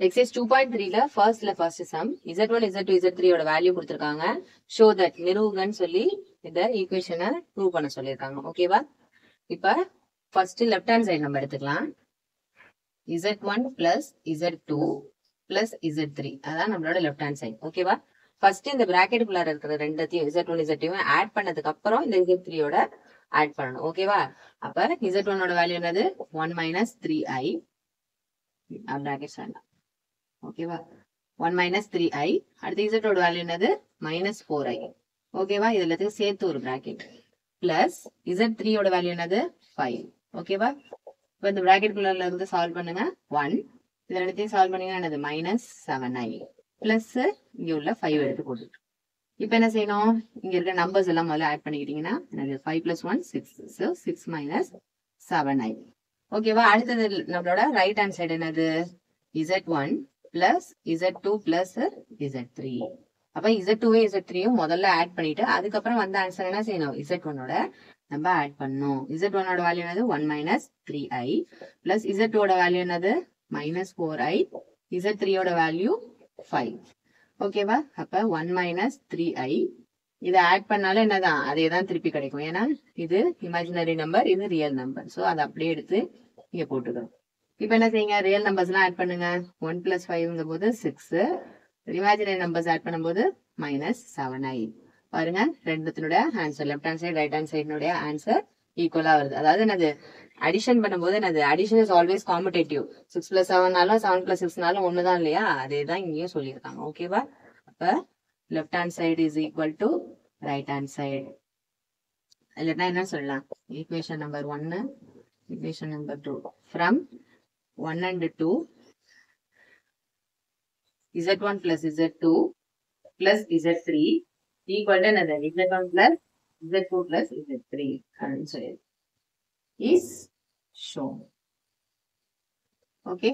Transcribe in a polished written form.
Exercise 2.3ல first sum z1 z2 z3 ஓட value கொடுத்திருக்காங்க. show that நிரூபகன்னு சொல்லி இந்த ஈக்குவேஷனை ப்ரூவ் பண்ண சொல்லியிருக்காங்க. ஓகேவா? இப்ப ஃபர்ஸ்ட் லெஃப்ட் ஹேண்ட் சைடு நம்ம எடுத்துக்கலாம். z1 plus z2 plus z3 அதான் நம்மளோட லெஃப்ட் ஹேண்ட் சைடு. ஓகேவா? ஃபர்ஸ்ட் இந்த பிராக்கெட்டுக்குள்ளார இருக்கிற ரெண்டத்தையும் z1 z2 ஆட் பண்ணதுக்கு அப்புறம் இந்த z3 ஓட ஆட் பண்ணணும். ஓகேவா? அப்ப z1 ஓட வேல்யூ என்னது 1 minus 3i பிராக்கெட்ஸ் வேண்டாம். ஓகேவா? 1 minus 3i அடுத்து z ஓட வேல்யூ என்னது minus 4i. ஓகேவா? இது எல்லாத்தையும் சேர்த்து ஒரு பிராக்கெட் பிளஸ் z3 ஓட வேல்யூ என்னது 5. ஓகேவா? இப்போ இந்த பிராக்கெட் குள்ள இருந்து சால்வ் பண்ணுங்க. 1 இது எல்லாத்தையும் சால்வ் பண்ணீங்கன்னா என்னது minus 7i பிளஸ் இங்க உள்ள 5 எடுத்து போட்டுட்டு இப்போ என்ன செய்யணும்? இங்க இருக்க நம்பர்ஸ் எல்லாம் முதல்ல ஆட் பண்ணிக்கிட்டீங்கன்னா என்னது 5 plus 1 6 so 6 minus 7i. ஓகேவா? அடுத்தது நம்மளோட ரைட் ஹேண்ட் சைடு என்னது z1 plus z2 plus z3. அப்ப z2 z3 முதல்ல ஆட் பண்ணிட்டு அதுக்கப்புறம் வந்த ஆன்சர் என்ன செய்யணும்? z1 ஓட நம்ம ஆட் பண்ணணும். z1 ஓட வேல்யூ என்னது 1 minus 3i பிளஸ் z2 ஓட வேல்யூ என்னது minus 4i z3 ஓட வேல்யூ 5. ஓகேவா? அப்ப 1 minus 3i இதை ஆட் பண்ணாலும் என்னதான் அதே தான் திருப்பி கிடைக்கும். ஏன்னா இது இமேஜினரி நம்பர், இது ரியல் நம்பர். ஸோ அதை அப்படியே எடுத்து இங்க போட்டுக்கிறோம். இப்ப என்ன செய்யுங்க? ரியல் நம்பர்ஸ் எல்லாம் ஆட் பண்ணுங்க. 1 plus 5 போது 6, இமேஜினரி நம்பர்ஸ் ஆட் பண்ணும்போது minus 7i. பாருங்க ரெண்டுத்தினுடைய answer left hand side right hand சைடினுடைய ஆன்சர் ஈக்குவலா வருது. அதாவது என்னது அடிஷன் பண்ணும்போது என்னது addition is always commutative. 6 plus 7 7 plus 6 ஒண்ணுதான் இல்லையா? அதே தான் இங்கேயும் சொல்லியிருக்காங்க. ஓகேவா? அப்ப left hand side is equal to right hand side. இல்லைன்னா என்ன சொல்லலாம்? Equation number 1 equation number 2 from 1 and 2 z1 plus z2 plus z3 equal to another z1 plus z2 plus z3 answer is shown. Okay.